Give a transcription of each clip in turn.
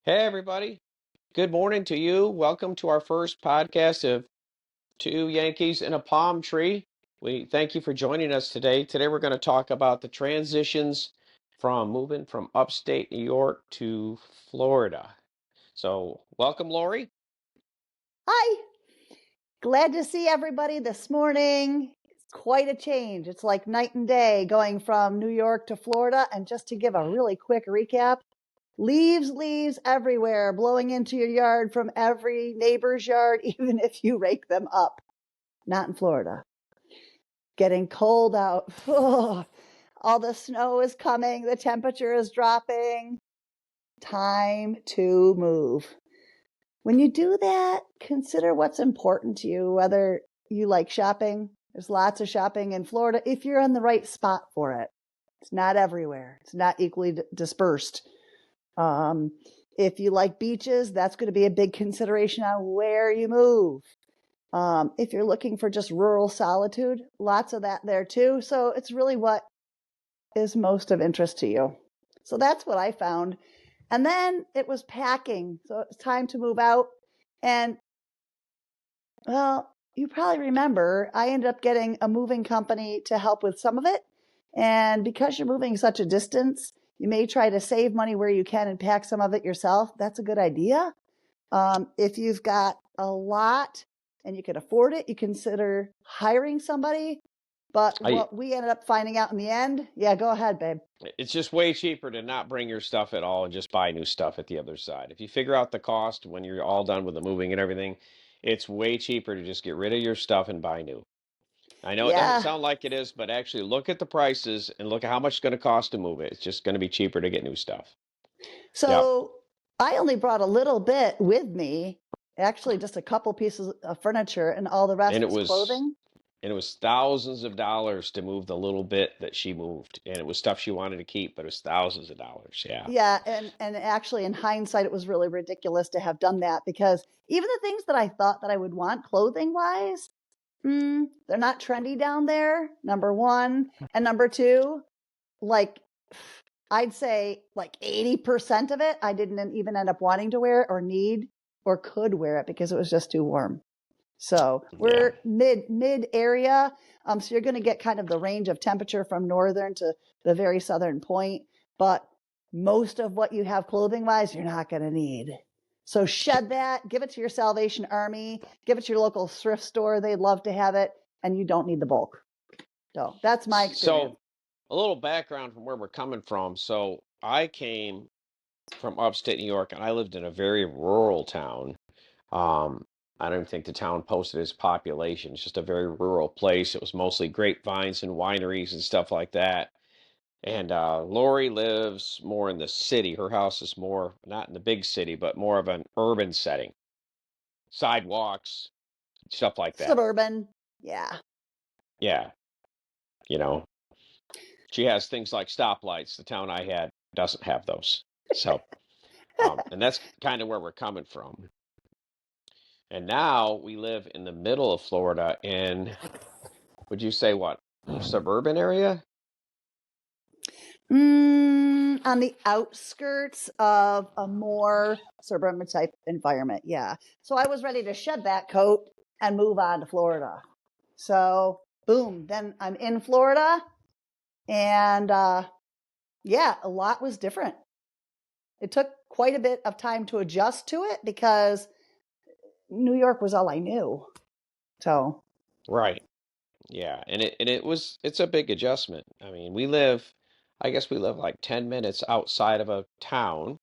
Hey, everybody. Good morning to you. Welcome to our first podcast of Two Yankees in a Palm Tree. We thank you for joining us today. Today, we're going to talk about the transitions from moving from upstate New York to Florida. So, welcome, Lori. Hi, glad to see everybody this morning. It's quite a change. It's like night and day going from New York to Florida. And just to give a really quick recap, leaves everywhere, blowing into your yard from every neighbor's yard, even if you rake them up. Not in Florida. Getting cold out. Oh, all the snow is coming. The temperature is dropping. Time to move. When you do that, consider what's important to you, whether you like shopping. There's lots of shopping in Florida if you're in the right spot for it. It's not everywhere. It's not equally dispersed. If you like beaches, that's going to be a big consideration on where you move. If you're looking for just rural solitude, lots of that there too. So it's really what is most of interest to you. So that's what I found. And then it was packing. So it's time to move out. And, well, you probably remember I ended up getting a moving company to help with some of it. And because you're moving such a distance, you may try to save money where you can and pack some of it yourself. That's a good idea. If you've got a lot and you can afford it, you consider hiring somebody. But what we ended up finding out in the end, yeah, go ahead, babe. It's just way cheaper to not bring your stuff at all and just buy new stuff at the other side. If you figure out the cost when you're all done with the moving and everything, it's way cheaper to just get rid of your stuff and buy new. I know it doesn't Yeah. sound like it is, but actually look at the prices and look at how much it's going to cost to move it. It's just going to be cheaper to get new stuff. Yep. So I only brought a little bit with me, actually just a couple pieces of furniture, and all the rest And it was was clothing. and it was thousands of dollars to move the little bit that she moved. And it was stuff she wanted to keep, but it was thousands of dollars. Yeah. Yeah, and actually in hindsight, it was really ridiculous to have done that because even the things that I thought that I would want clothing wise, they're not trendy down there, number one. And number two, like I'd say like 80% of it, I didn't even end up wanting to wear it or need or could wear it because it was just too warm. So we're mid area. So you're going to get kind of the range of temperature from northern to the very southern point. But most of what you have clothing wise, you're not going to need. So shed that, give it to your Salvation Army, give it to your local thrift store. They'd love to have it, and you don't need the bulk. So that's my experience. So a little background from where we're coming from. So I came from upstate New York and I lived in a very rural town. Um, I don't even think the town posted its population. It's just a very rural place. It was mostly grapevines and wineries and stuff like that. And Lori lives more in the city. Her house is more, not in the big city, but more of an urban setting. Sidewalks, stuff like that. Suburban. Yeah. Yeah, you know, she has things like stoplights. The town I had doesn't have those. So, and that's kind of where we're coming from. And now we live in the middle of Florida in, would you say what, suburban area? On the outskirts of a more suburban type environment. Yeah. So I was ready to shed that coat and move on to Florida. So boom, then I'm in Florida and yeah, a lot was different. It took quite a bit of time to adjust to it because New York was all I knew. So Right. Yeah. And it's a big adjustment. I mean, I guess we live like 10 minutes outside of a town.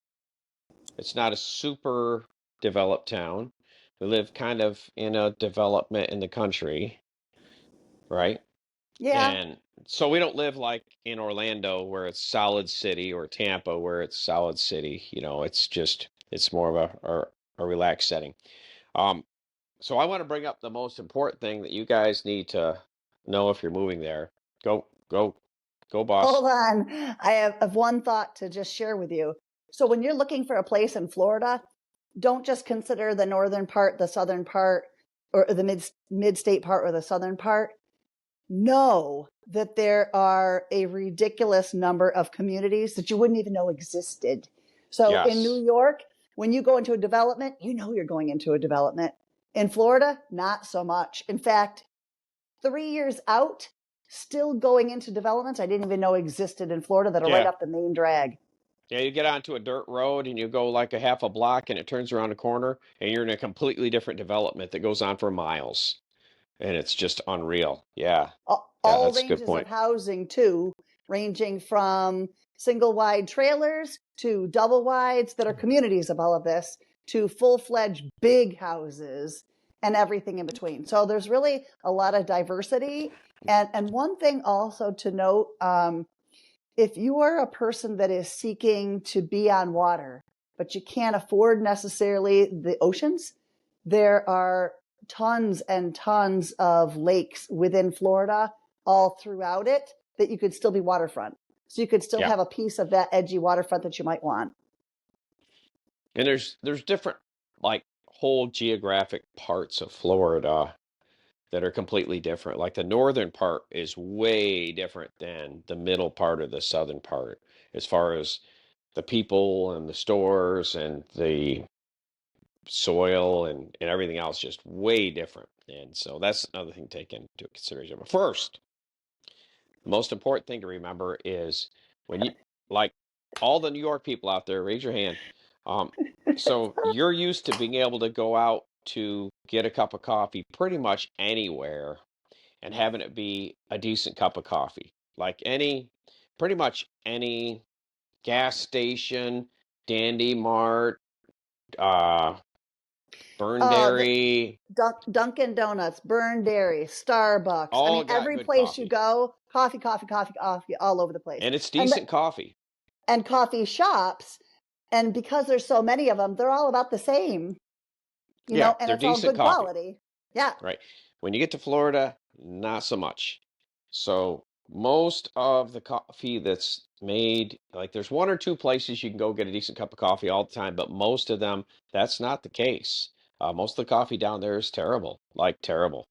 It's not a super developed town. We live kind of in a development in the country, right? yeah, And so we don't live like in Orlando where it's solid city or Tampa where it's solid city. It's more of a relaxed setting. Um, so I want to bring up the most important thing that you guys need to know if you're moving there. Go, go, go, boss. hold on. I have one thought to just share with you. So when you're looking for a place in Florida, don't just consider the northern part, the southern part, or the mid-state part or the southern part. Know that there are a ridiculous number of communities that you wouldn't even know existed. So in New Yes. York, When you go into a development, you know you're going into a development. In Florida, not so much. In fact, 3 years out, still going into developments I didn't even know existed in Florida that are right Yeah. up the main drag. Yeah, you get onto a dirt road and you go like a half a block and it turns around a corner and you're in a completely different development that goes on for miles. And it's just unreal. Yeah. Yeah, All that's a good ranges of point. housing too, ranging from single wide trailers to double wides that are communities of all of this to full-fledged big houses and everything in between. So there's really a lot of diversity. And one thing also to note, if you are a person that is seeking to be on water, but you can't afford necessarily the oceans, there are tons and tons of lakes within Florida all throughout it that you could still be waterfront. So you could still Yeah. have a piece of that edgy waterfront that you might want. And there's different like whole geographic parts of Florida that are completely different. Like the northern part is way different than the middle part or the southern part as far as the people and the stores and the soil and everything else, just way different. And so that's another thing to take into consideration. But first, the most important thing to remember is when you like all the New York people out there, raise your hand. Um, so you're used to being able to go out to get a cup of coffee pretty much anywhere and having it be a decent cup of coffee. Like pretty much any gas station, Dandy Mart, uh, Burn The Dairy, Dunkin' Donuts, Burn Dairy, Starbucks. I mean, all got every good place you coffee. go, coffee, coffee, coffee, coffee, all over the place. And it's And the, decent coffee. and coffee shops, and because there's so many of them, they're all about the same, Yeah, and they're it's all decent good coffee, quality. Yeah. right? When you get to Florida, not so much. So most of the coffee that's made, like there's one or two places you can go get a decent cup of coffee all the time, but most of them, that's not the case. Most of the coffee down there is terrible, like terrible.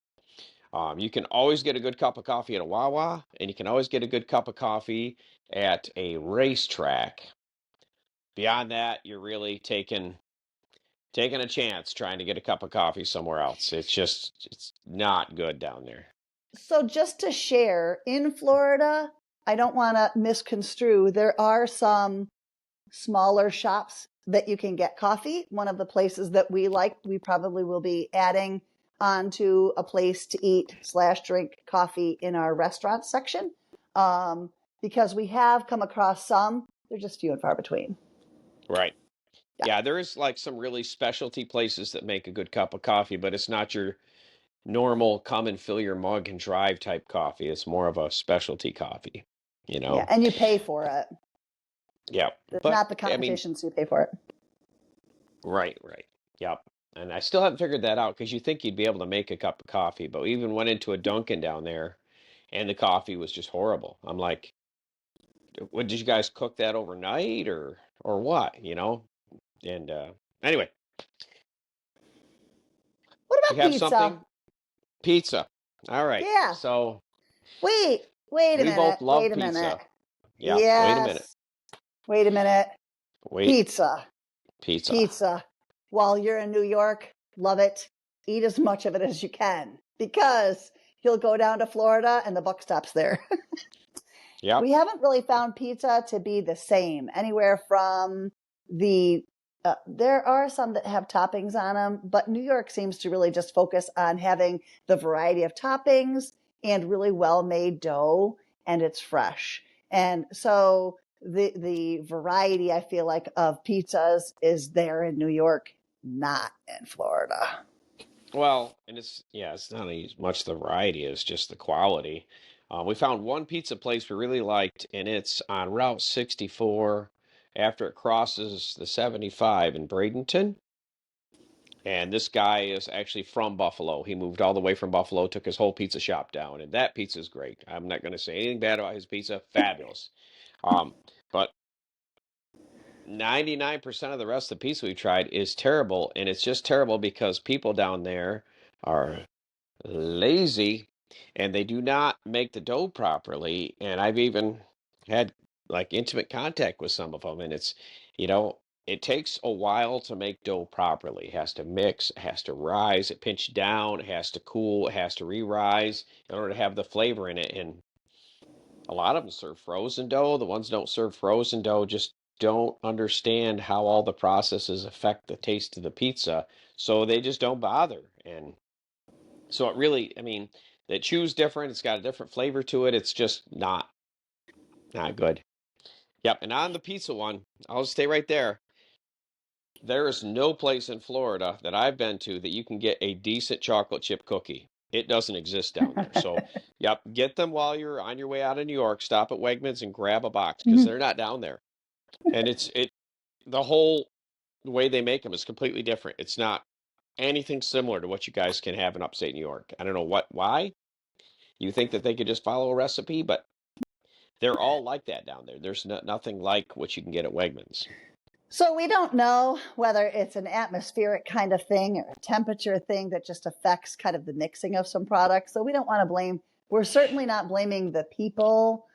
You can always get a good cup of coffee at a Wawa, and you can always get a good cup of coffee at a racetrack. Beyond that, you're really taking a chance trying to get a cup of coffee somewhere else. It's not good down there. So just to share, in Florida, I don't want to misconstrue, there are some smaller shops that you can get coffee. One of the places that we probably will be adding onto a place to eat slash drink coffee in our restaurant section, because we have come across some. They're just few and far between. Right. Yeah. Yeah, there is like some really specialty places that make a good cup of coffee, but it's not your normal come and fill your mug and drive type coffee. It's more of a specialty coffee, you Yeah. know. And you pay for it. Yeah. It's But not the I mean, competition, so you pay for it. right, right. Yep. And I still haven't figured that out because you think you'd be able to make a cup of coffee, but we even went into a Dunkin' down there and the coffee was just horrible. I'm like, what did you guys cook that overnight or what, you know? And anyway, What we about have pizza? something pizza. All right. Yeah. So Wait a we minute. both love Wait a minute. pizza. Yeah, wait a minute. Yes. Wait a minute. Wait, Pizza. pizza. Pizza. While you're in New York, love it. Eat as much of it as you can because you'll go down to Florida and the buck stops there. Yep. We haven't really found pizza to be the same anywhere from the there are some that have toppings on them, but New York seems to really just focus on having the variety of toppings and really well made dough, and it's fresh. And so the variety I feel like of pizzas is there in New York, not in Florida. Well, and it's not as much the variety as just the quality. We found one pizza place we really liked, and it's on Route 64 after it crosses the 75 in Bradenton. And this guy is actually from Buffalo. He moved all the way from Buffalo, took his whole pizza shop down, and that pizza is great. I'm not going to say anything bad about his pizza. Fabulous. Um, but 99% of the rest of the pizza we tried is terrible, and it's just terrible because people down there are lazy and they do not make the dough properly. And I've even had like intimate contact with some of them, and it's, you know, it takes a while to make dough properly. It has to mix, it has to rise, it pinch down, it has to cool, it has to re-rise in order to have the flavor in it. And a lot of them serve frozen dough. The ones that don't serve frozen dough just don't understand how all the processes affect the taste of the pizza, so they just don't bother. And so it really, I mean, they choose different. It's got a different flavor to it. It's just not good. Yep. And on the pizza one, I'll just stay right there. There is no place in Florida that I've been to that you can get a decent chocolate chip cookie. It doesn't exist down there. So, yep, get them while you're on your way out of New York. Stop at Wegmans and grab a box because they're not down there. And the whole way they make them is completely different. It's not anything similar to what you guys can have in upstate New York. I don't know why you think that they could just follow a recipe, but they're all like that down there. There's nothing like what you can get at Wegmans. So we don't know whether it's an atmospheric kind of thing or a temperature thing that just affects kind of the mixing of some products. So we don't want to blame, we're certainly not blaming the people.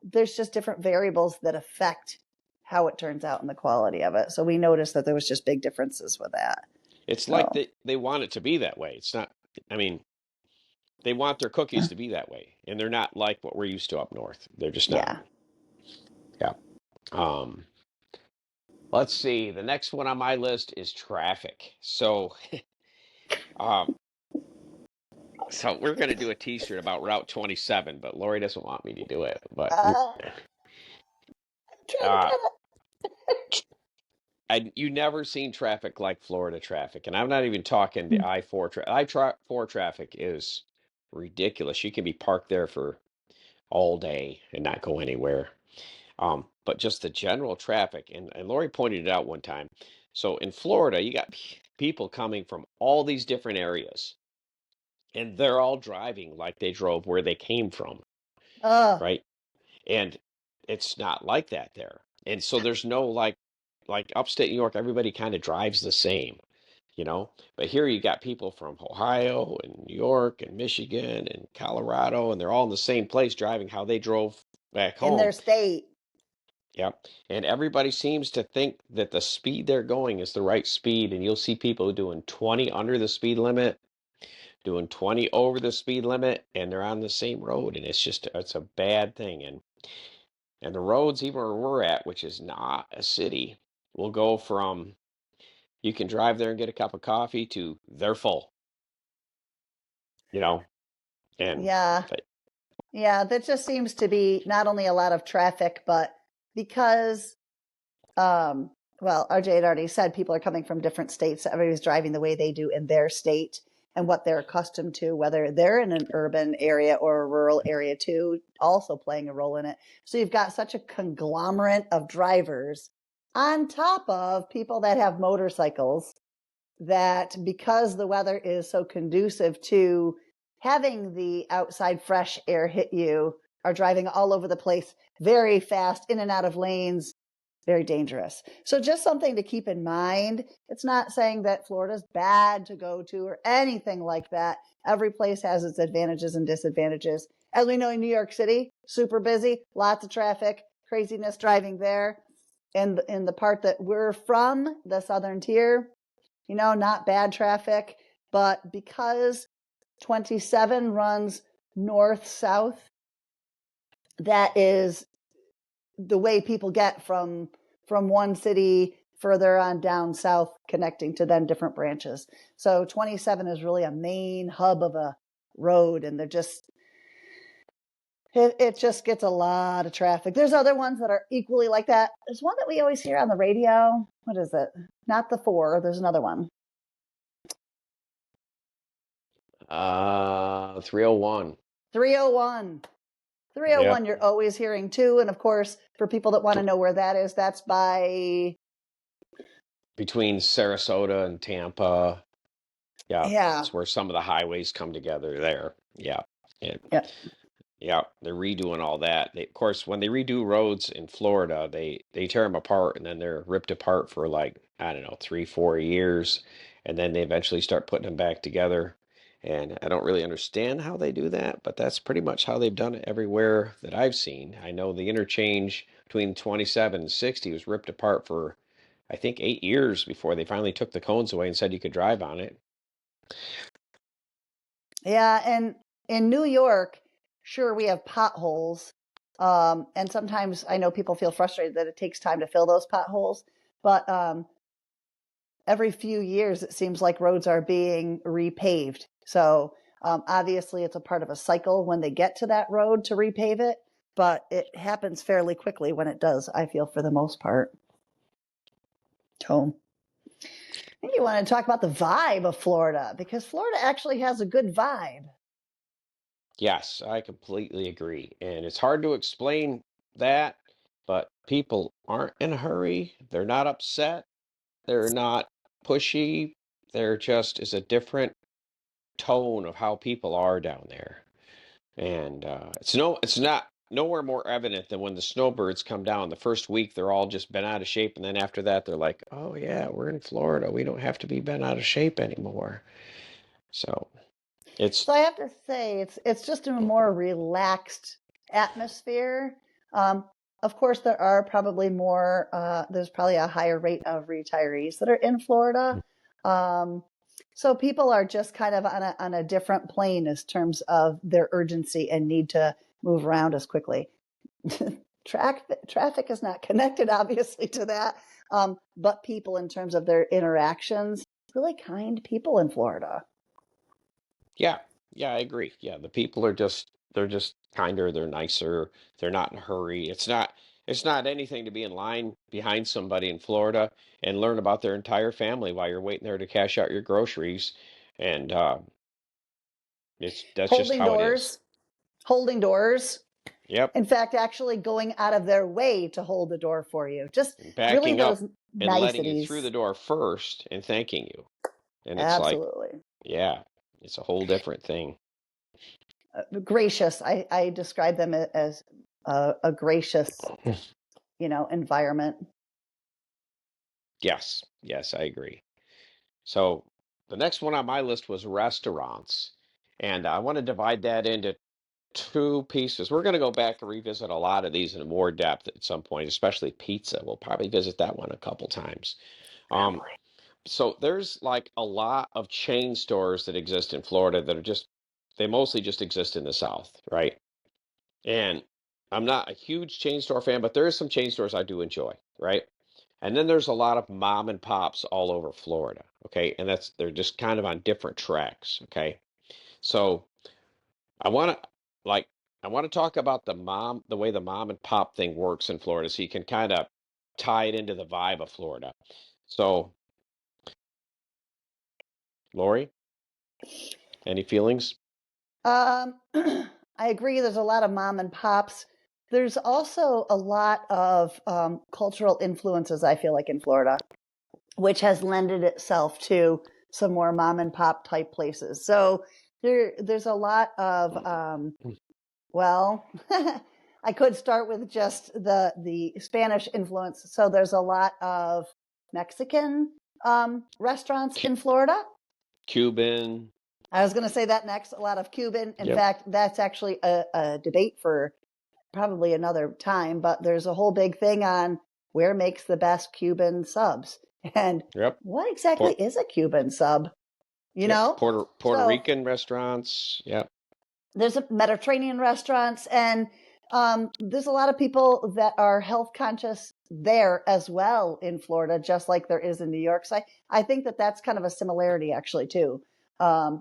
There's just different variables that affect how it turns out and the quality of it. So we noticed that there was just big differences with that. It's like So they want it to be that way. It's not, I mean, they want their cookies to be that way, and they're not like what we're used to up north. They're just not. yeah. Yeah. Um, let's see. The next one on my list is traffic. Um, so we're going to do a T-shirt about Route 27, but Lori doesn't want me to do it. But Uh, try to uh, get you never seen traffic like Florida traffic, and I'm not even talking the it. I-4 I-4 traffic is ridiculous. You can be parked there for all day and not go anywhere. But just the general traffic, and Lori pointed it out one time. So in Florida, you got people coming from all these different areas, and they're all driving like they drove where they came from, Uh, right? And it's not like that there. And so there's no like upstate New York, everybody kind of drives the same, you know? But here you got people from Ohio and New York and Michigan and Colorado, and they're all in the same place driving how they drove back in home. their state. Yep. And everybody seems to think that the speed they're going is the right speed. And you'll see people doing 20 under the speed limit, doing 20 over the speed limit, and they're on the same road. And it's a bad thing. And the roads, even where we're at, which is not a city, will go from you can drive there and get a cup of coffee to they're full, you know? And Yeah. Yeah. That just seems to be not only a lot of traffic, but because well, RJ had already said people are coming from different states. Everybody's driving the way they do in their state and what they're accustomed to, whether they're in an urban area or a rural area too, also playing a role in it. So you've got such a conglomerate of drivers on top of people that have motorcycles that because the weather is so conducive to having the outside fresh air hit you are driving all over the place very fast in and out of lanes, very dangerous. So just something to keep in mind. It's not saying that Florida's bad to go to or anything like that. Every place has its advantages and disadvantages. As we know in New York City, super busy, lots of traffic, craziness driving there. And in the part that we're from, the southern tier, not bad traffic, but because 27 runs north south, that is the way people get from one city further on down south connecting to then different branches. So 27 is really a main hub of a road, and it just gets a lot of traffic. There's other ones that are equally like that. There's one that we always hear on the radio. What is it? Not the 4. There's another one. 301. 301. 301 Yep. you're always hearing too. And of course, for people that want to know where that is, that's by Between Sarasota and Tampa. Yeah, yeah. it's where some of the highways come together there. Yeah. And Yeah. yeah, they're redoing all that. Of course, when they redo roads in Florida, they tear them apart and then they're ripped apart for like, I don't know, 3, 4 years, and then they eventually start putting them back together. And I don't really understand how they do that, but that's pretty much how they've done it everywhere that I've seen. I know the interchange between 27 and 60 was ripped apart for I think 8 years before they finally took the cones away and said you could drive on it. Yeah, and in New York, sure, we have potholes. And sometimes I know people feel frustrated that it takes time to fill those potholes, but every few years it seems like roads are being repaved. So obviously it's a part of a cycle when they get to that road to repave it, but it happens fairly quickly when it does, I feel, for the most part. So I think you want to talk about the vibe of Florida, because Florida actually has a good vibe. Yes, I completely agree. And it's hard to explain that, but people aren't in a hurry. They're not upset. They're not pushy. There just is a different tone of how people are down there. And it's not nowhere more evident than when the snowbirds come down. The first week they're all just bent out of shape, and then after that they're like, "Oh yeah, we're in Florida. We don't have to be bent out of shape anymore." So it's So I have to say, it's just a more relaxed atmosphere. Um, of course, there are probably more. There's probably a higher rate of retirees that are in Florida. Um, so people are just kind of on a different plane in terms of their urgency and need to move around as quickly. Traffic is not connected, obviously, to that, but people, in terms of their interactions, really kind people in Florida. yeah, yeah, I agree. Yeah, the people are just they're just kinder, they're nicer, they're not in a hurry. It's not anything to be in line behind somebody in Florida and learn about their entire family while you're waiting there to cash out your groceries. And that's just Holding how it is. doors, holding doors. Yep. In fact, actually going out of their way to hold the door for you. Just And really backing up those and letting you through the niceties. door first and thanking you. And it's like, Absolutely. yeah, it's a whole different thing. Gracious. I describe them as a gracious, environment. Yes, yes, I agree. So the next one on my list was restaurants. And I want to divide that into two pieces. We're going to go back and revisit a lot of these in more depth at some point, especially pizza. We'll probably visit that one a couple times. Um, Really? so there's like a lot of chain stores that exist in Florida that are they mostly just exist in the South, right? And I'm not a huge chain store fan, but there is some chain stores I do enjoy, right? And then there's a lot of mom and pops all over Florida, okay? And they're just kind of on different tracks, okay? So I want to like I want to talk about the way the mom and pop thing works in Florida, so you can kind of tie it into the vibe of Florida. So, Lori, any feelings? I agree. There's a lot of mom and pops. There's also a lot of cultural influences, I feel like, in Florida, which has lended itself to some more mom and pop type places. So there's a lot of well, I could start with just the Spanish influence. So there's a lot of Mexican restaurants Cu- in Florida. Cuban. I was going to say that next. A lot of Cuban. In Yep. fact, that's actually a debate for probably another time. But there's a whole big thing on where makes the best Cuban subs, and Yep. what exactly Port, is a Cuban sub? You yep. know, Puerto so Rican restaurants. Yep. there's a Mediterranean restaurants, and there's a lot of people that are health conscious there as well in Florida, just like there is in New York. So I think that that's kind of a similarity actually too,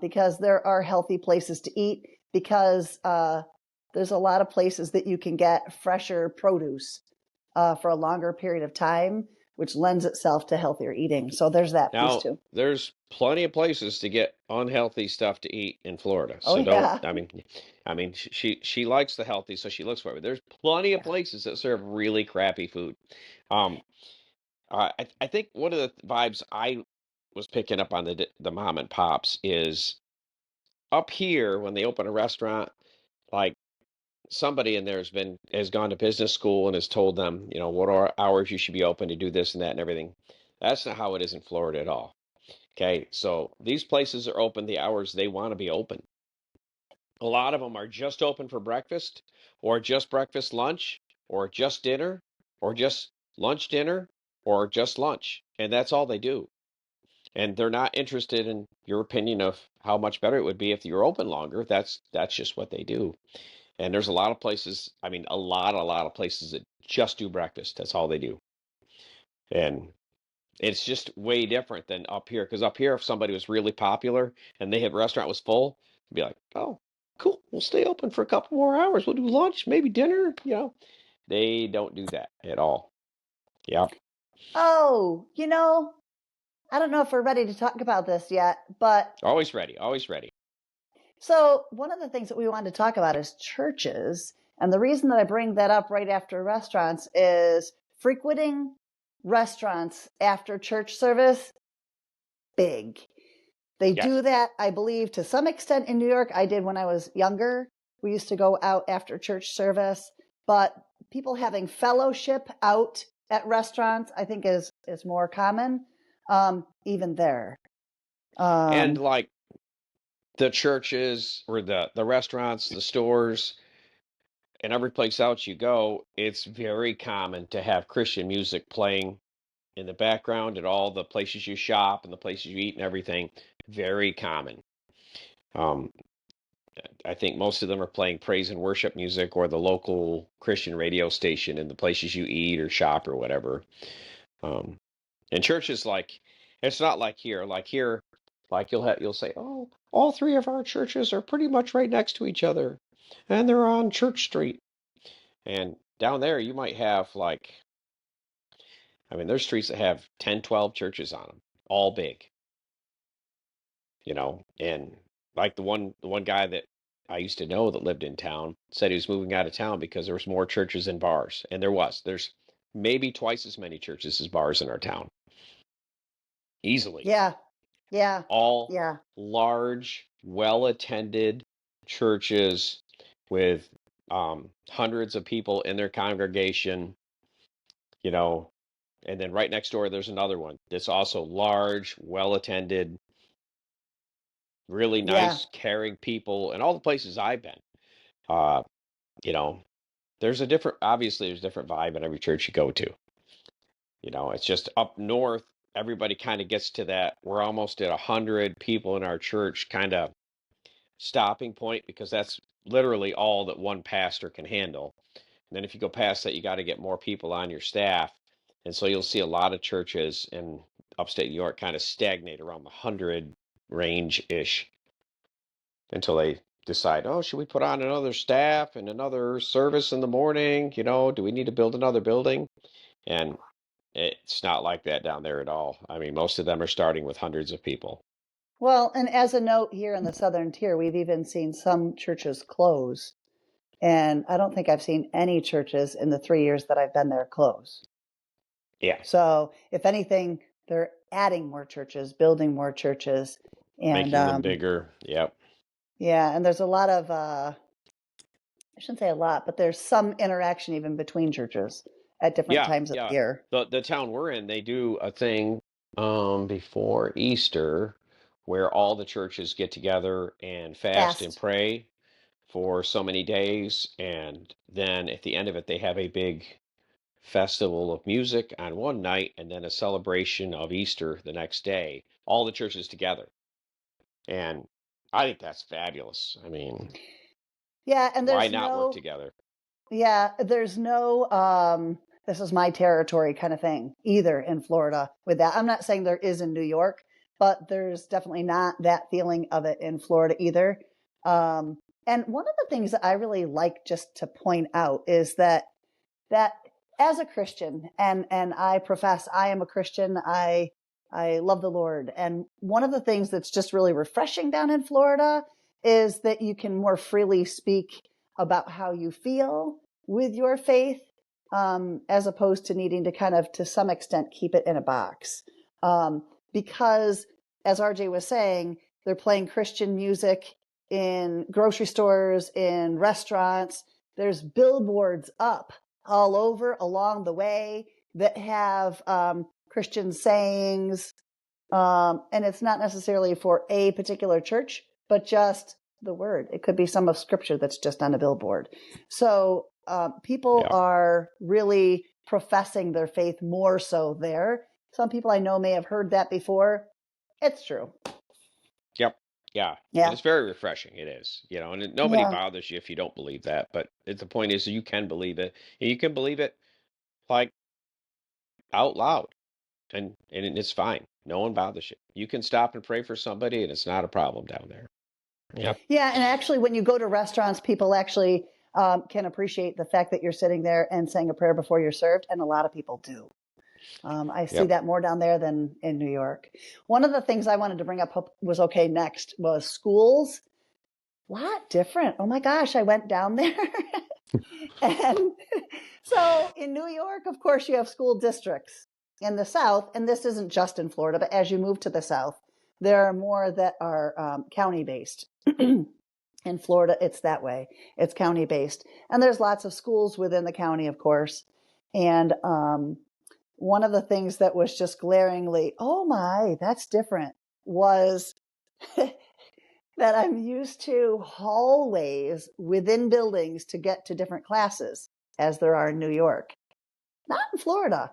because there are healthy places to eat, because there's a lot of places that you can get fresher produce for a longer period of time, which lends itself to healthier eating. So there's that piece Now, too. there's plenty of places to get unhealthy stuff to eat in Florida. Oh So don't, yeah, I mean, she likes the healthy, so she looks for it. There's plenty of yeah. places that serve really crappy food. Um, I think one of the vibes I was picking up on the mom and pops is up here when they open a restaurant, like somebody in there has gone to business school and has told them, what hours you should be open to do this and that and everything. That's not how it is in Florida at all. Okay, so these places are open the hours they want to be open. A lot of them are just open for breakfast, or just breakfast lunch, or just dinner, or just lunch dinner. or just lunch, and that's all they do. And they're not interested in your opinion of how much better it would be if you're open longer. That's just what they do. And there's a lot of places, I mean, a lot of places that just do breakfast. That's all they do. And it's just way different than up here. Because up here, if somebody was really popular and they had restaurant was full, it'd be like, oh, cool, we'll stay open for a couple more hours. We'll do lunch, maybe dinner. They don't do that at all. Yep. Oh, I don't know if we're ready to talk about this yet, but Always ready. Always ready. so one of the things that we wanted to talk about is churches. And the reason that I bring that up right after restaurants is frequenting restaurants after church service, big. They Yes. do that, I believe, to some extent in New York. I did when I was younger. We used to go out after church service, but people having fellowship out at restaurants, I think is more common, even there. And like the churches or the restaurants, the stores, and every place else you go, it's very common to have Christian music playing in the background at all the places you shop and the places you eat and everything. Very common. Um, I think most of them are playing praise and worship music or the local Christian radio station in the places you eat or shop or whatever. Um, and churches it's not like here. Like here, like you'll say, oh, all three of our churches are pretty much right next to each other, and they're on Church Street. And down there, you might have I mean, there's streets that have 10, 12 churches on them, all big, and like the one guy that I used to know that lived in town said he was moving out of town because there was more churches and bars, and there's maybe twice as many churches as bars in our town, easily. Yeah, yeah, All yeah, large, well-attended churches with hundreds of people in their congregation, you know, and then right next door there's another one that's also large, well-attended, really yeah. nice, caring people, and all the places I've been. Uh, you know, there's different vibe in every church you go to. It's just up north, everybody kind of gets to that. We're almost at 100 people in our church kind of stopping point because that's literally all that one pastor can handle. And then if you go past that, you got to get more people on your staff. And so you'll see a lot of churches in upstate New York kind of stagnate around the 100 range ish until they decide, oh, should we put on another staff and another service in the morning? Do we need to build another building? And it's not like that down there at all. I mean, most of them are starting with hundreds of people. Well, and as a note here in the Southern Tier, we've even seen some churches close. And I don't think I've seen any churches in the 3 years that I've been there close. Yeah, So if anything, they're adding more churches, building more churches. And making them bigger. Yep. yeah, and there's a lot of, I shouldn't say a lot, but there's some interaction even between churches at different Yeah, times of the yeah. year. The town we're in, they do a thing before Easter where all the churches get together and fast and Fast. pray for so many days, and then at the end of it they have a big festival of music on one night and then a celebration of Easter the next day, all the churches together. And I think that's fabulous. I mean, Yeah, and why there's not work no, together? yeah, there's no, this is my territory kind of thing either in Florida with that. I'm not saying there is in New York, but there's definitely not that feeling of it in Florida either. And one of the things that I really like just to point out is that as a Christian, and I profess I am a Christian, I love the Lord. And one of the things that's just really refreshing down in Florida is that you can more freely speak about how you feel with your faith, as opposed to needing to kind of, to some extent, keep it in a box. Because, as RJ was saying, they're playing Christian music in grocery stores, in restaurants. There's billboards up all over along the way that have Christian sayings. And it's not necessarily for a particular church, but just the word. It could be some of scripture that's just on a billboard. So people Yeah. are really professing their faith more so there. Some people I know may have heard that before. It's true. Yep. Yeah. And Yeah. it's very refreshing. It is, and nobody Yeah. bothers you if you don't believe that. But the point is, you can believe it. And you can believe it like out loud, and it's fine. No one bothers you. You can stop and pray for somebody, and it's not a problem down there. Yep. Yeah. And actually, when you go to restaurants, people actually can appreciate the fact that you're sitting there and saying a prayer before you're served. And a lot of people do. I see Yep. that more down there than in New York. One of the things I wanted to bring up was okay next was schools. A lot different. Oh my gosh, I went down there. And so in New York, of course, you have school districts in the South. And this isn't just in Florida, but as you move to the South, there are more that are county based. In Florida, it's that way. It's county based. And there's lots of schools within the county, of course. And one of the things that was just glaringly, oh my, that's different, was that I'm used to hallways within buildings to get to different classes, as there are in New York. Not in Florida.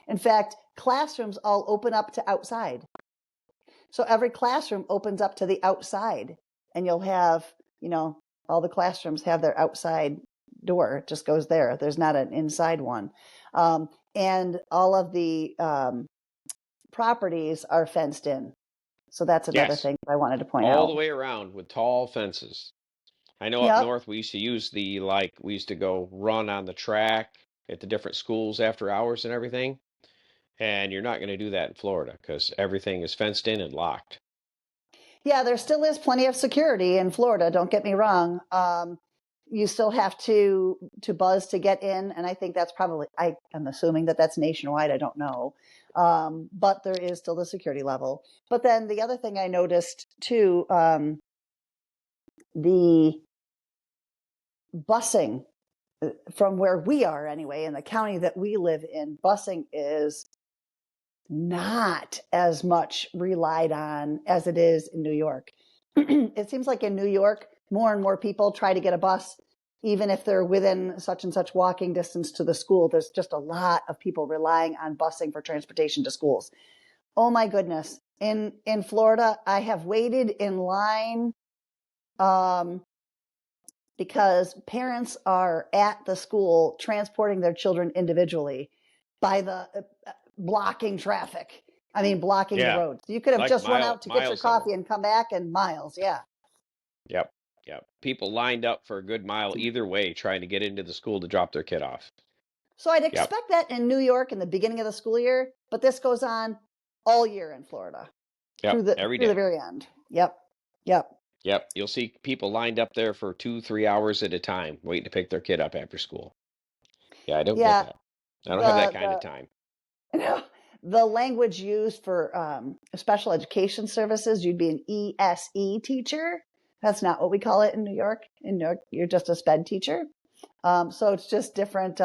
In fact, classrooms all open up to outside. So every classroom opens up to the outside, and you'll have, all the classrooms have their outside door. It just goes there. There's not an inside one. And all of the properties are fenced in. So that's another Yes. thing I wanted to point All the out. way around with tall fences. I know up Yep. north we used to use we used to go run on the track at the different schools after hours and everything. And you're not going to do that in Florida because everything is fenced in and locked. Yeah, there still is plenty of security in Florida. Don't get me wrong. You still have to buzz to get in, and I think that's probably, I'm assuming that that's nationwide. I don't know, but there is still the security level. But then the other thing I noticed too, the busing from where we are anyway, in the county that we live in, busing is not as much relied on as it is in New York. It seems like in New York, more and more people try to get a bus, even if they're within such and such walking distance to the school. There's just a lot of people relying on busing for transportation to schools. Oh my goodness. In Florida, I have waited in line because parents are at the school transporting their children individually by the blocking traffic. I mean, blocking the Yeah, road. So you could have like just run out to get your miles of them. coffee and come back in miles. Yeah. Yep, yep. People lined up for a good mile either way trying to get into the school to drop their kid off. So I'd Yep, expect that in New York in the beginning of the school year, but this goes on all year in Florida yep. Every through the day. very end. Yep. Yep. Yep. You'll see people lined up there for 2, 3 hours at a time waiting to pick their kid up after school. Yeah, I don't get Yeah. that. I don't have that kind of The time. the language used for special education services, you'd be an ESE teacher. That's not what we call it in New York. In New York, you're just a SPED teacher. So it's just different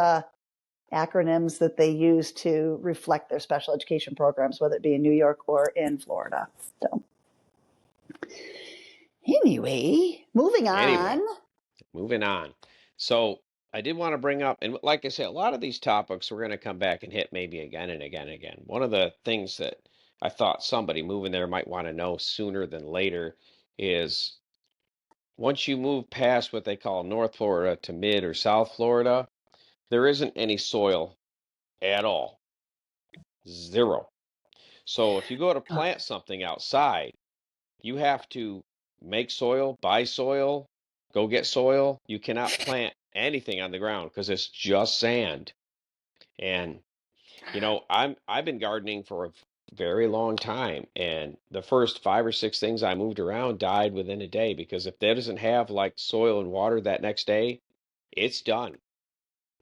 acronyms that they use to reflect their special education programs, whether it be in New York or in Florida. So anyway, moving on. Anyway, moving on. So I did want to bring up, and like I said, a lot of these topics we're going to come back and hit maybe again and again and again. One of the things that I thought somebody moving there might want to know sooner than later is once you move past what they call North Florida to mid or South Florida, there isn't any soil at all. Zero. So if you go to Oh, plant something outside, you have to make soil, buy soil, go get soil. You cannot plant anything on the ground because it's just sand. And I've been gardening for a very long time, and the first 5 or 6 things I moved around died within a day because if that doesn't have like soil and water that next day, it's done.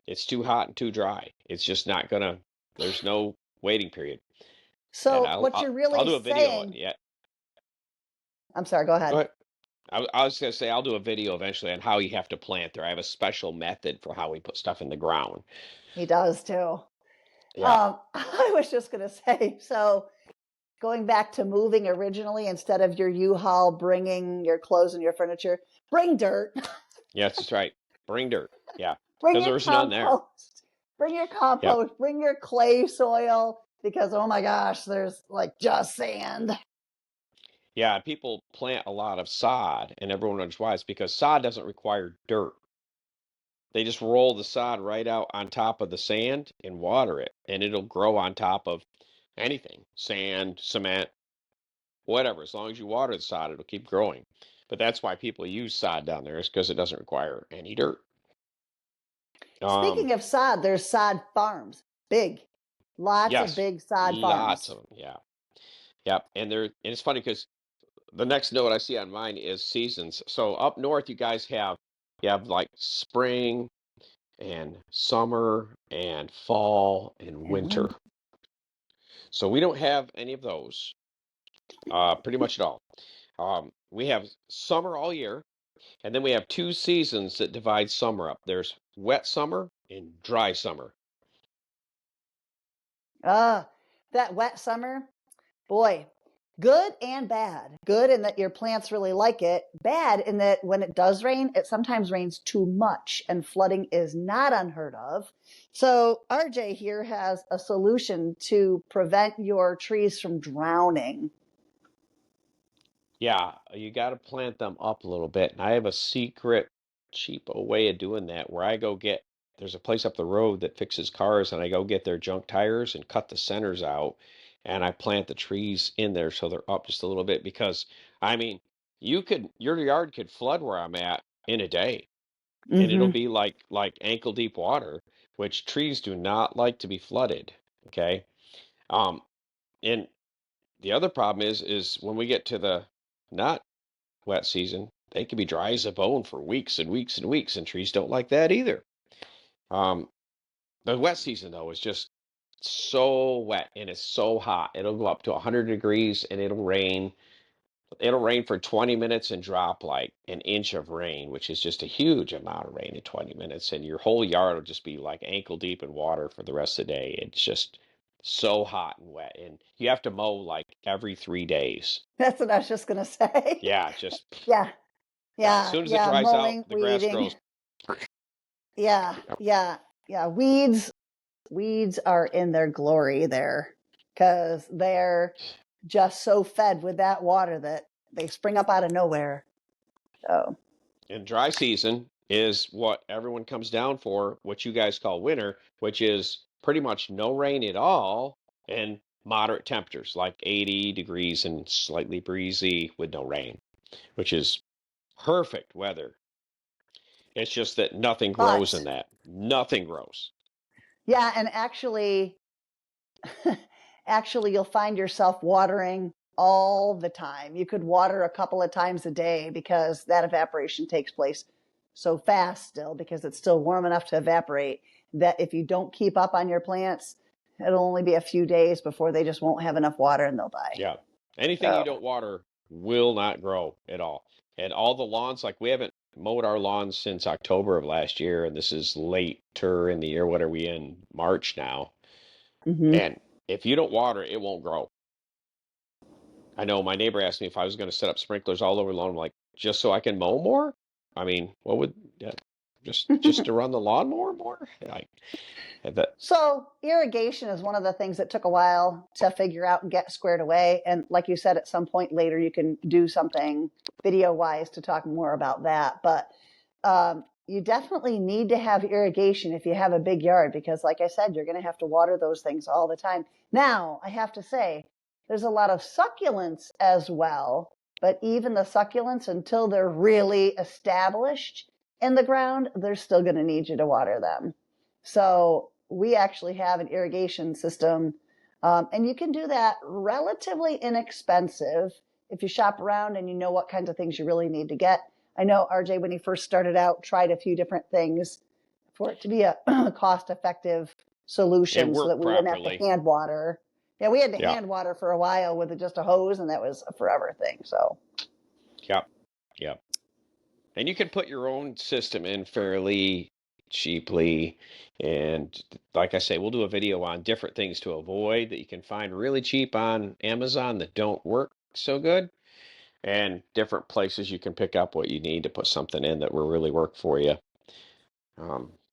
It's too hot and too dry. It's just not gonna. There's no waiting period. And so I'll what I'll, you're I'll really do a video. saying, Yeah, I'm sorry, go go ahead. ahead. I was gonna say I'll do a video eventually on how you have to plant there. I have a special method for how we put stuff in the ground. He does too. Yeah. I was just going to say, so going back to moving originally, instead of your U-Haul bringing your clothes and your furniture, bring dirt, Yes, that's right. Bring dirt. Yeah. bring Because your there's none there. compost. Bring your Yep. compost, bring your clay soil, because oh my gosh, there's like just sand. Yeah, people plant a lot of sod, and everyone wonders why. It's because sod doesn't require dirt. They just roll the sod right out on top of the sand and water it, and it'll grow on top of anything, sand, cement, whatever. As long as you water the sod, it'll keep growing. But that's why people use sod down there, is because it doesn't require any dirt. Speaking of sod, there's sod farms. Big. Lots of Yes, big sod lots farms. of them. Yeah, yep. And it's funny because the next note I see on mine is seasons. So up north, you have like spring and summer and fall and winter. And So we don't have any of those, pretty much at all. We have summer all year, and then we have two seasons that divide summer up. There's wet summer and dry summer. that wet summer, boy, good and bad. Good in that your plants really like it. Bad in that when it does rain, it sometimes rains too much and flooding is not unheard of. So RJ here has a solution to prevent your trees from drowning. Yeah, you got to plant them up a little bit. And I have a secret, cheapo way of doing that where there's a place up the road that fixes cars, and I go get their junk tires and cut the centers out, and I plant the trees in there so they're up just a little bit because, I mean, your yard could flood where I'm at in a day, and it'll Mm-hmm. be like ankle deep water, which trees do not like to be flooded. Okay. Um, and the other problem is when we get to the not wet season, they can be dry as a bone for weeks and weeks and weeks, and trees don't like that either. Um, the wet season though is just so wet and it's so hot. It'll go up to 100 degrees and it'll rain. It'll rain for 20 minutes and drop like an inch of rain, which is just a huge amount of rain in 20 minutes. And your whole yard will just be like ankle deep in water for the rest of the day. It's just so hot and wet. And you have to mow like every 3 days. That's what I was just gonna say. Yeah, just Yeah, yeah. As yeah, soon as it yeah. dries out, Mowing, the grass weeding. grows. Yeah, yeah, yeah. Weeds are in their glory there because they're just so fed with that water that they spring up out of nowhere. So, And dry season is what everyone comes down for, what you guys call winter, which is pretty much no rain at all and moderate temperatures, like 80 degrees and slightly breezy with no rain, which is perfect weather. It's just that nothing grows in but that. Nothing grows. yeah, and actually, actually, you'll find yourself watering all the time. You could water a couple of times a day because that evaporation takes place so fast still because it's still warm enough to evaporate that if you don't keep up on your plants, it'll only be a few days before they just won't have enough water and they'll die. Yeah. Anything you So, don't water will not grow at all. And all the lawns, like we haven't mowed our lawns since October of last year, and this is later in the year. What are we in? March now. mhm. And if you don't water, it won't grow. I know my neighbor asked me if I was going to set up sprinklers all over the lawn. I'm like, just so I can mow more? I mean, what would just to run the lawnmower more? I that So irrigation is one of the things that took a while to figure out and get squared away. And like you said, at some point later, you can do something video wise to talk more about that. But you definitely need to have irrigation if you have a big yard, because like I said, you're going to have to water those things all the time. Now, I have to say, there's a lot of succulents as well. But even the succulents, until they're really established in the ground, they're still going to need you to water them. So we actually have an irrigation system, and you can do that relatively inexpensive if you shop around and you know what kinds of things you really need to get. I know RJ, when he first started out, tried a few different things for it to be a cost-effective it solution so that worked we wouldn't have to properly. hand water. Yeah, we had to Yeah. hand water for a while with just a hose, and that was a forever thing. So, Yep. Yep. And you can put your own system in fairly cheaply. And like I say, we'll do a video on different things to avoid that you can find really cheap on Amazon that don't work so good, and different places you can pick up what you need to put something in that will really work for you.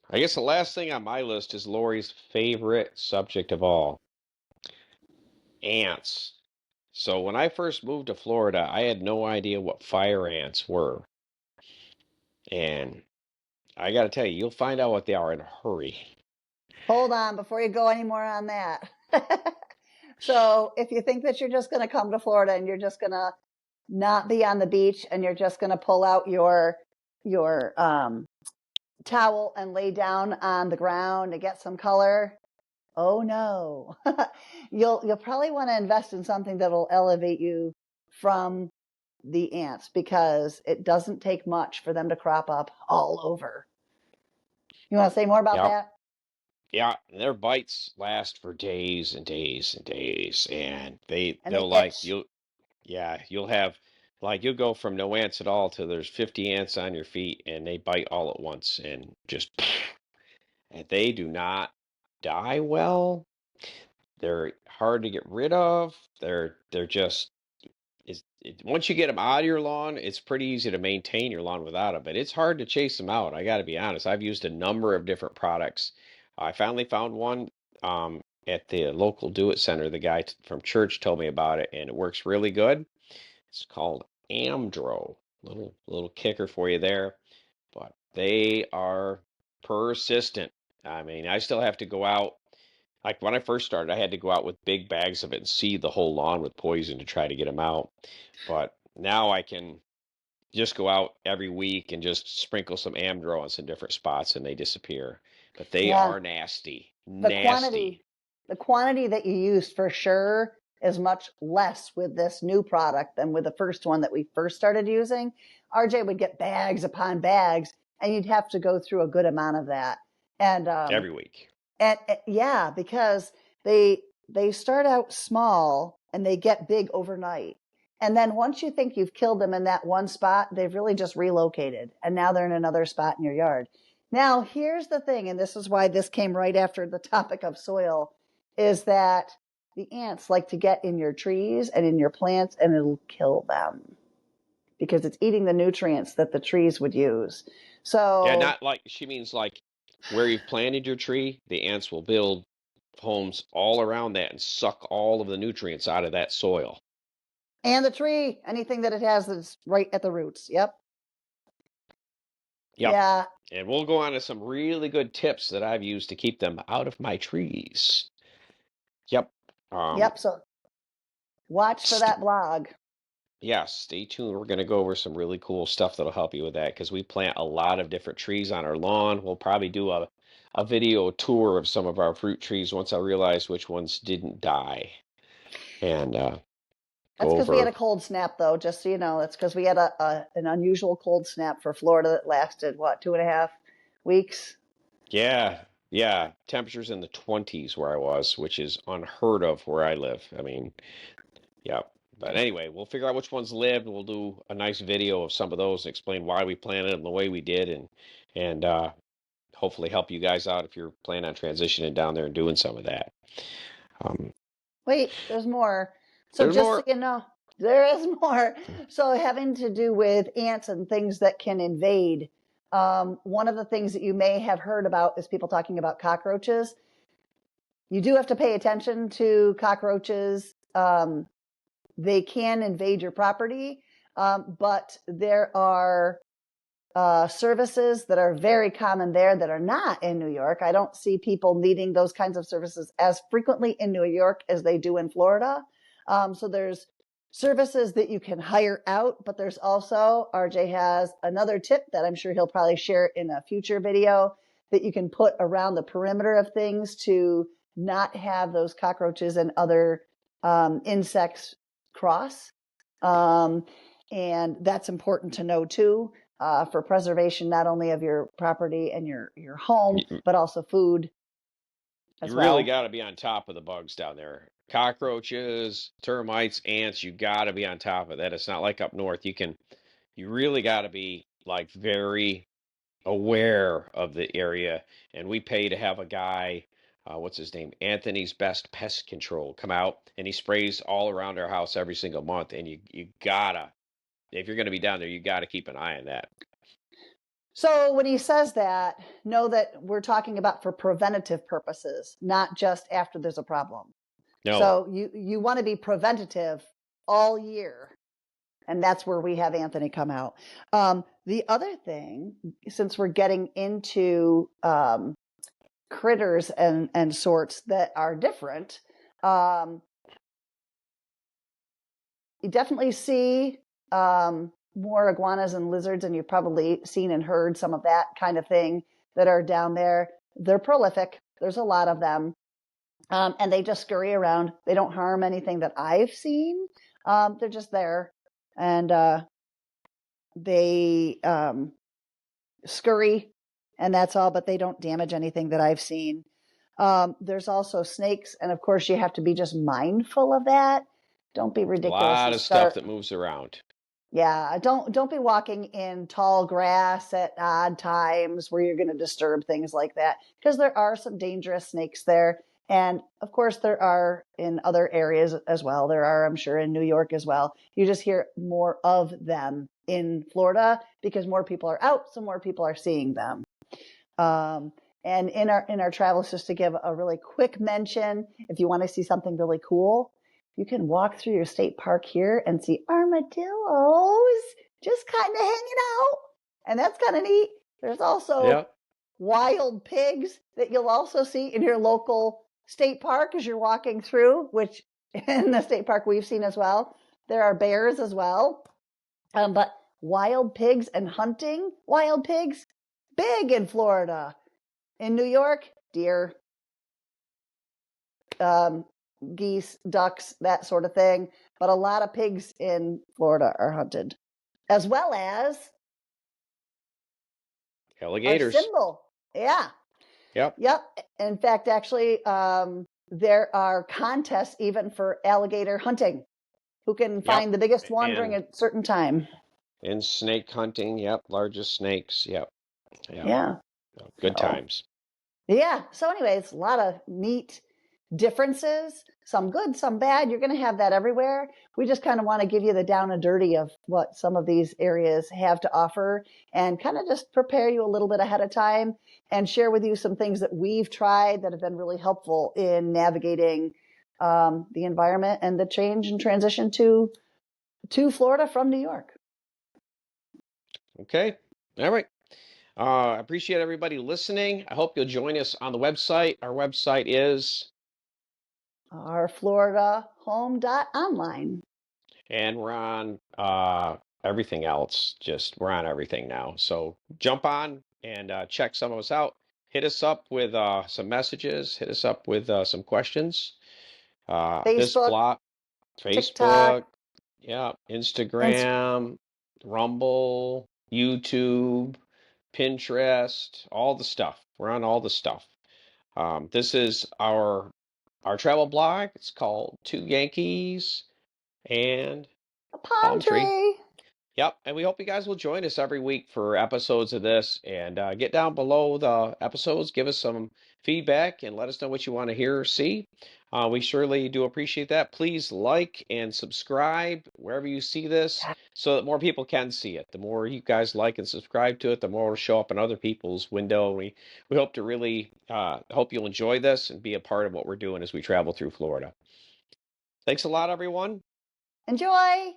I guess the last thing on my list is Lori's favorite subject of all, ants. So when I first moved to Florida, I had no idea what fire ants were. And I got to tell you, you'll find out what they are in a hurry. Hold on before you go any more on that. So if you think that you're just going to come to Florida and you're just going to not be on the beach and you're just going to pull out your towel and lay down on the ground to get some color, oh no. You'll probably want to invest in something that'll elevate you from the ants because it doesn't take much for them to crop up all over. You want to say more about Yeah, that? yeah, and their bites last for days and days and days, and they And they they'll like itch. you'll yeah, you'll have like you'll go from no ants at all to there's 50 ants on your feet and they bite all at once and just and they do not die well. They're hard to get rid of. They're just once you get them out of your lawn, it's pretty easy to maintain your lawn without them, but it's hard to chase them out. I got to be honest. I've used a number of different products. I finally found one at the local Do It Center. The guy from church told me about it, and it works really good. It's called Amdro. Little kicker for you there, but they are persistent. I mean, I still have to go out. Like when I first started, I had to go out with big bags of it and seed the whole lawn with poison to try to get them out. But now I can just go out every week and just sprinkle some Amdro on some different spots and they disappear. But they Yeah. are nasty. The Nasty. quantity, the quantity that you used for sure is much less with this new product than with the first one that we first started using. RJ would get bags upon bags, and you'd have to go through a good amount of that. And Every week. yeah, because they start out small and they get big overnight. And then once you think you've killed them in that one spot, they've really just relocated and now they're in another spot in your yard. Now, here's the thing, and this is why this came right after the topic of soil, is that the ants like to get in your trees and in your plants and it'll kill them because it's eating the nutrients that the trees would use. Yeah, So, not like she means like where you've planted your tree, the ants will build homes all around that and suck all of the nutrients out of that soil. and the tree, anything that it has that's right at the roots. Yep. Yep. Yeah. And we'll go on to some really good tips that I've used to keep them out of my trees. Yep. Um, Yep. So watch for st that blog. yeah, stay tuned. We're going to go over some really cool stuff that'll help you with that because we plant a lot of different trees on our lawn. We'll probably do a video tour of some of our fruit trees once I realize which ones didn't die and That's go because we had over. a cold snap, though, just so you know. That's because we had an unusual cold snap for Florida that lasted, what, 2.5 weeks? Yeah, yeah, temperatures in the 20s where I was, which is unheard of where I live. I mean, yeah. But anyway, we'll figure out which ones lived, and we'll do a nice video of some of those and explain why we planted them the way we did, and hopefully help you guys out if you're planning on transitioning down there and doing some of that. Um, Wait, there's more. So there's just so more. you know, there is more. So having to do with ants and things that can invade. One of the things that you may have heard about is people talking about cockroaches. You do have to pay attention to cockroaches. They can invade your property, but there are services that are very common there that are not in New York. I don't see people needing those kinds of services as frequently in New York as they do in Florida. So there's services that you can hire out, but there's also, RJ has another tip that I'm sure he'll probably share in a future video that you can put around the perimeter of things to not have those cockroaches and other insects cross. Um, and that's important to know too, for preservation not only of your property and your home, You, but also food as you really well. got to be on top of the bugs down there. Cockroaches, termites, ants, you got to be on top of that. It's not like up north. You really got to be like very aware of the area. And we pay to have a guy, what's his name? Anthony's Best Pest Control, come out and he sprays all around our house every single month. And you gotta, if you're going to be down there, you got to keep an eye on that. So when he says that, know that we're talking about for preventative purposes, not just after there's a problem. No. So you want to be preventative all year. And that's where we have Anthony come out. The other thing, since we're getting into critters and sorts that are different, you definitely see more iguanas and lizards, and you've probably seen and heard some of that kind of thing that are down there. They're prolific. There's a lot of them. And they just scurry around. They don't harm anything that I've seen. They're just there. And they scurry, and that's all, but they don't damage anything that I've seen. There's also snakes, and of course you have to be just mindful of that. Don't be A ridiculous lot and of stuff start. that moves around. Yeah, don't be walking in tall grass at odd times where you're going to disturb things like that, because there are some dangerous snakes there. And of course there are in other areas as well. There are, I'm sure, in New York as well. You just hear more of them in Florida because more people are out, so more people are seeing them. And in our travels, just to give a really quick mention, if you want to see something really cool, you can walk through your state park here and see armadillos just kind of hanging out. And that's kind of neat. There's also Yep. wild pigs that you'll also see in your local state park as you're walking through, which in the state park we've seen as well. There are bears as well. But wild pigs and hunting wild pigs, big in Florida. In New York, deer, geese, ducks, that sort of thing. But a lot of pigs in Florida are hunted, as well as our Alligators. symbol. Yeah. Yep. Yep. In fact, actually, there are contests even for alligator hunting. Who can Yep. find the biggest one during And a certain time? snake hunting. Yep. Largest snakes. Yep. Yep. Yeah. Good So, times. yeah. So, anyways, a lot of neat differences, some good, some bad. You're going to have that everywhere. We just kind of want to give you the down and dirty of what some of these areas have to offer and kind of just prepare you a little bit ahead of time and share with you some things that we've tried that have been really helpful in navigating the environment and the change and transition to Florida from New York. Okay. All right. I appreciate everybody listening. I hope you'll join us on the website. Our website is, Our Florida home.online. and we're on everything else. Just we're on everything now. So jump on and check some of us out. Hit us up with some messages. Hit us up with some questions. This Facebook, blog, TikTok, Facebook, yeah, and Instagram, Rumble, YouTube, Pinterest, all the stuff. We're on all the stuff. This is our travel blog. It's called Two Yankees and a a palm Palm Tree. tree. Yep, and we hope you guys will join us every week for episodes of this and get down below the episodes, give us some feedback, and let us know what you want to hear or see. We surely do appreciate that. Please like and subscribe wherever you see this so that more people can see it. The more you guys like and subscribe to it, the more it'll show up in other people's window. We hope to really hope you'll enjoy this and be a part of what we're doing as we travel through Florida. Thanks a lot, everyone. Enjoy.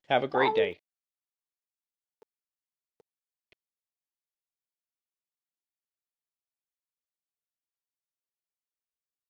Have a great Bye. day.